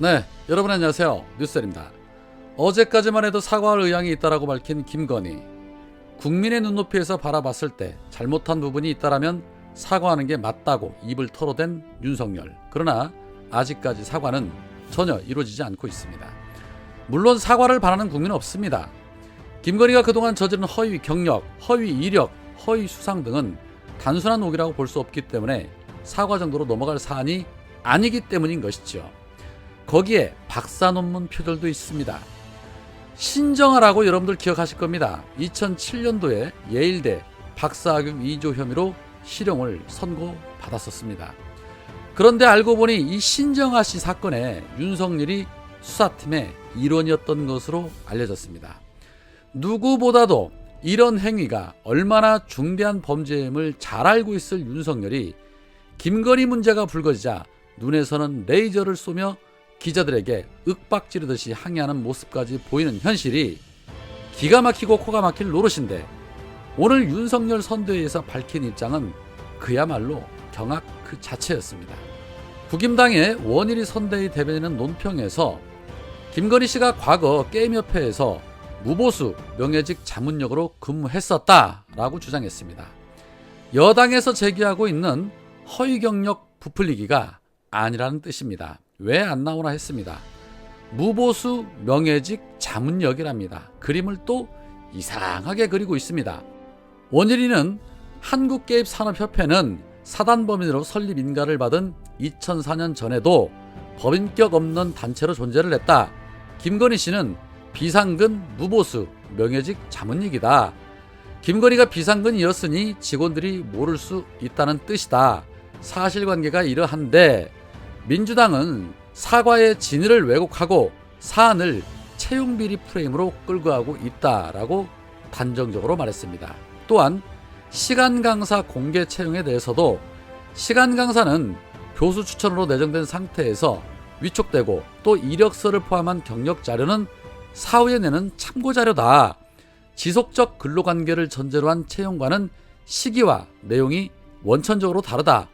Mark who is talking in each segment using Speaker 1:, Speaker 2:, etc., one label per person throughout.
Speaker 1: 네, 여러분 안녕하세요. 뉴스입니다. 어제까지만 해도 사과할 의향이 있다라고 밝힌 김건희. 국민의 눈높이에서 바라봤을 때 잘못한 부분이 있다라면 사과하는 게 맞다고 입을 털어댄 윤석열. 그러나 아직까지 사과는 전혀 이루어지지 않고 있습니다. 물론 사과를 바라는 국민은 없습니다. 김건희가 그동안 저지른 허위 경력, 허위 이력, 허위 수상 등은 단순한 오기라고 볼 수 없기 때문에 사과 정도로 넘어갈 사안이 아니기 때문인 것이죠. 거기에 박사 논문 표절도 있습니다. 신정아라고 여러분들 기억하실 겁니다. 2007년도에 예일대 박사학위 위조 혐의로 실형을 선고받았었습니다. 그런데 알고 보니 이 신정아 씨 사건에 윤석열이 수사팀의 일원이었던 것으로 알려졌습니다. 누구보다도 이런 행위가 얼마나 중대한 범죄임을 잘 알고 있을 윤석열이 김건희 문제가 불거지자 눈에서는 레이저를 쏘며 기자들에게 윽박지르듯이 항의하는 모습까지 보이는 현실이 기가 막히고 코가 막힐 노릇인데, 오늘 윤석열 선대위에서 밝힌 입장은 그야말로 경악 그 자체였습니다. 국임당의 원일이 선대위 대변인은 논평에서 김건희 씨가 과거 게임협회에서 무보수 명예직 자문역으로 근무했었다라고 주장했습니다. 여당에서 제기하고 있는 허위 경력 부풀리기가 아니라는 뜻입니다. 왜 안 나오나 했습니다. 무보수 명예직 자문역이랍니다. 그림을 또 이상하게 그리고 있습니다. 원일이는 한국게임산업협회는 사단법인으로 설립 인가를 받은 2004년 전에도 법인격 없는 단체로 존재를 했다. 김건희 씨는 비상근 무보수 명예직 자문직이다. 김건희가 비상근이었으니 직원들이 모를 수 있다는 뜻이다. 사실관계가 이러한데 민주당은 사과의 진위를 왜곡하고 사안을 채용비리 프레임으로 끌고 가고 있다라고 단정적으로 말했습니다. 또한 시간 강사 공개 채용에 대해서도 시간 강사는 교수 추천으로 내정된 상태에서 위촉되고 또 이력서를 포함한 경력 자료는 사후에 내는 참고 자료다. 지속적 근로관계를 전제로 한 채용과는 시기와 내용이 원천적으로 다르다.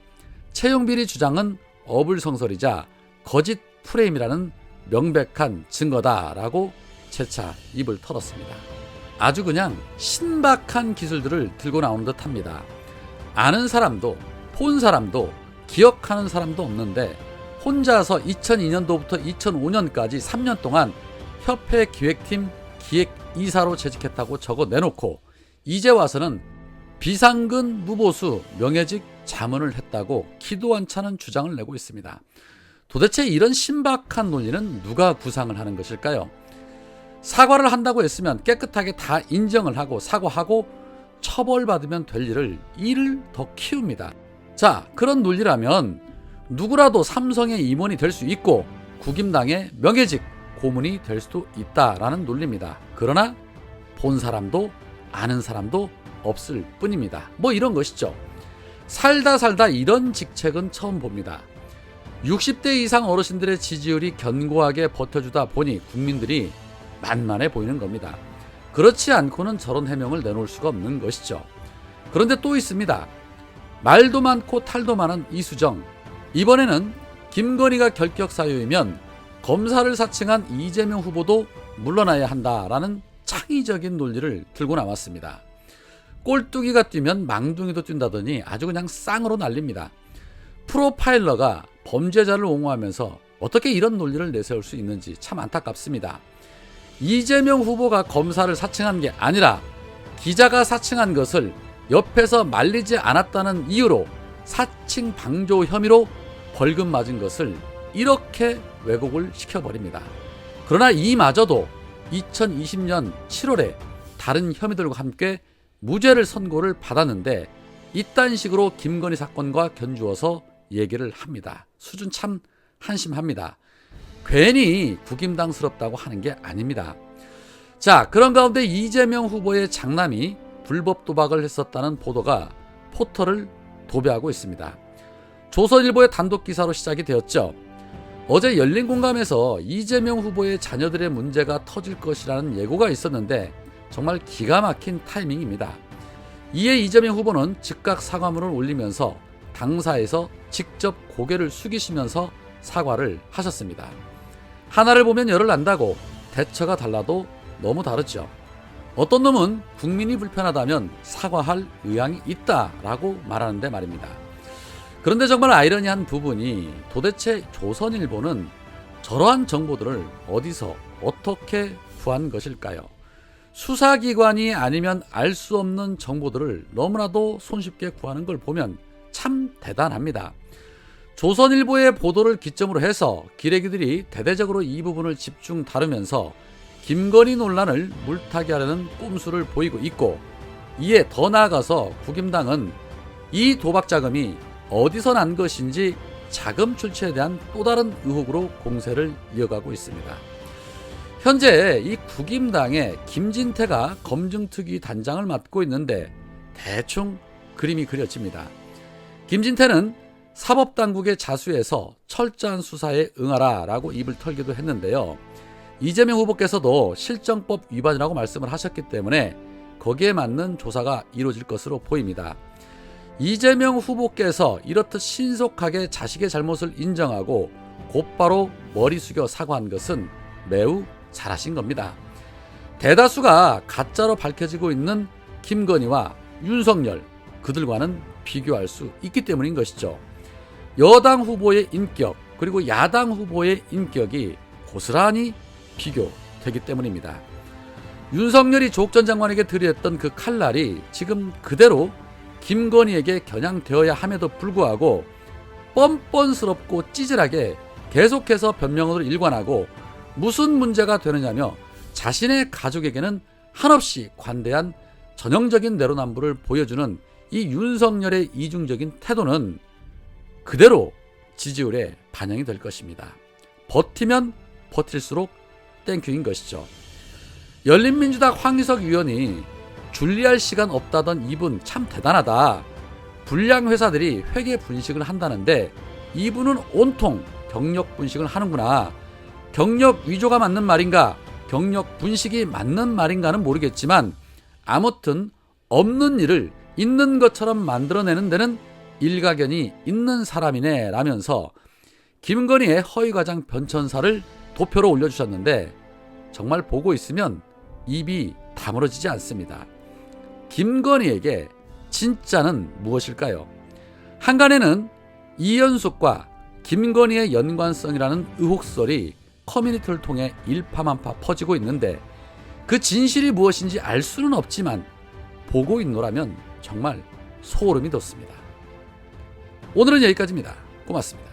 Speaker 1: 채용비리 주장은 어불성설이자 거짓 프레임이라는 명백한 증거다라고 재차 입을 털었습니다. 아주 그냥 신박한 기술들을 들고 나오는 듯합니다. 아는 사람도 본 사람도 기억하는 사람도 없는데 혼자서 2002년도부터 2005년까지 3년 동안 협회 기획팀 기획이사로 재직했다고 적어 내놓고 이제 와서는 비상근 무보수 명예직 자문을 했다고 기도 안 차는 주장을 내고 있습니다. 도대체 이런 신박한 논리는 누가 구상을 하는 것일까요? 사과를 한다고 했으면 깨끗하게 다 인정을 하고 사과하고 처벌받으면 될 일을 더 키웁니다. 자, 그런 논리라면 누구라도 삼성의 임원이 될 수 있고 국임당의 명예직 고문이 될 수도 있다라는 논리입니다. 그러나 본 사람도 아는 사람도 없을 뿐입니다. 뭐 이런 것이죠. 살다 이런 직책은 처음 봅니다. 60대 이상 어르신들의 지지율이 견고하게 버텨주다 보니 국민들이 만만해 보이는 겁니다. 그렇지 않고는 저런 해명을 내놓을 수가 없는 것이죠. 그런데 또 있습니다. 말도 많고 탈도 많은 이수정. 이번에는 김건희가 결격 사유이면 검사를 사칭한 이재명 후보도 물러나야 한다라는 창의적인 논리를 들고 나왔습니다. 꼴뚜기가 뛰면 망둥이도 뛴다더니 아주 그냥 쌍으로 날립니다. 프로파일러가 범죄자를 옹호하면서 어떻게 이런 논리를 내세울 수 있는지 참 안타깝습니다. 이재명 후보가 검사를 사칭한 게 아니라 기자가 사칭한 것을 옆에서 말리지 않았다는 이유로 사칭 방조 혐의로 벌금 맞은 것을 이렇게 왜곡을 시켜버립니다. 그러나 이마저도 2020년 7월에 다른 혐의들과 함께 무죄를 선고를 받았는데 이딴 식으로 김건희 사건과 견주어서 얘기를 합니다. 수준 참 한심합니다. 괜히 국임당스럽다고 하는 게 아닙니다. 자, 그런 가운데 이재명 후보의 장남이 불법 도박을 했었다는 보도가 포털을 도배하고 있습니다. 조선일보의 단독 기사로 시작이 되었죠. 어제 열린공감에서 이재명 후보의 자녀들의 문제가 터질 것이라는 예고가 있었는데 정말 기가 막힌 타이밍입니다. 이에 이재명 후보는 즉각 사과문을 올리면서 당사에서 직접 고개를 숙이시면서 사과를 하셨습니다. 하나를 보면 열을 안다고 대처가 달라도 너무 다르죠. 어떤 놈은 국민이 불편하다면 사과할 의향이 있다라고 말하는데 말입니다. 그런데 정말 아이러니한 부분이 도대체 조선일보는 저러한 정보들을 어디서 어떻게 구한 것일까요? 수사기관이 아니면 알 수 없는 정보들을 너무나도 손쉽게 구하는 걸 보면 참 대단합니다. 조선일보의 보도를 기점으로 해서 기레기들이 대대적으로 이 부분을 집중 다루면서 김건희 논란을 물타기 하려는 꼼수를 보이고 있고, 이에 더 나아가서 국임당은 이 도박 자금이 어디서 난 것인지 자금 출처에 대한 또 다른 의혹으로 공세를 이어가고 있습니다. 현재 이 국임당의 김진태가 검증특위 단장을 맡고 있는데 대충 그림이 그려집니다. 김진태는 사법당국의 자수에서 철저한 수사에 응하라라고 입을 털기도 했는데요. 이재명 후보께서도 실정법 위반이라고 말씀을 하셨기 때문에 거기에 맞는 조사가 이루어질 것으로 보입니다. 이재명 후보께서 이렇듯 신속하게 자식의 잘못을 인정하고 곧바로 머리 숙여 사과한 것은 매우 잘하신 겁니다. 대다수가 가짜로 밝혀지고 있는 김건희와 윤석열, 그들과는 비교할 수 있기 때문인 것이죠. 여당 후보의 인격 그리고 야당 후보의 인격이 고스란히 비교되기 때문입니다. 윤석열이 조국 전 장관에게 들이댔던 그 칼날이 지금 그대로 김건희에게 겨냥되어야 함에도 불구하고 뻔뻔스럽고 찌질하게 계속해서 변명으로 일관하고 무슨 문제가 되느냐며 자신의 가족에게는 한없이 관대한 전형적인 내로남불을 보여주는 이 윤석열의 이중적인 태도는 그대로 지지율에 반영이 될 것입니다. 버티면 버틸수록 땡큐인 것이죠. 열린민주당 황희석 의원이 준비할 시간 없다던 이분 참 대단하다. 불량 회사들이 회계 분식을 한다는데 이분은 온통 경력 분식을 하는구나. 경력 위조가 맞는 말인가, 경력 분식이 맞는 말인가는 모르겠지만 아무튼 없는 일을 있는 것처럼 만들어내는 데는 일가견이 있는 사람이네 라면서 김건희의 허위과장 변천사를 도표로 올려주셨는데 정말 보고 있으면 입이 다물어지지 않습니다. 김건희에게 진짜는 무엇일까요? 한간에는 이현숙과 김건희의 연관성이라는 의혹설이 커뮤니티를 통해 일파만파 퍼지고 있는데 그 진실이 무엇인지 알 수는 없지만 보고 있노라면 정말 소름이 돋습니다. 오늘은 여기까지입니다. 고맙습니다.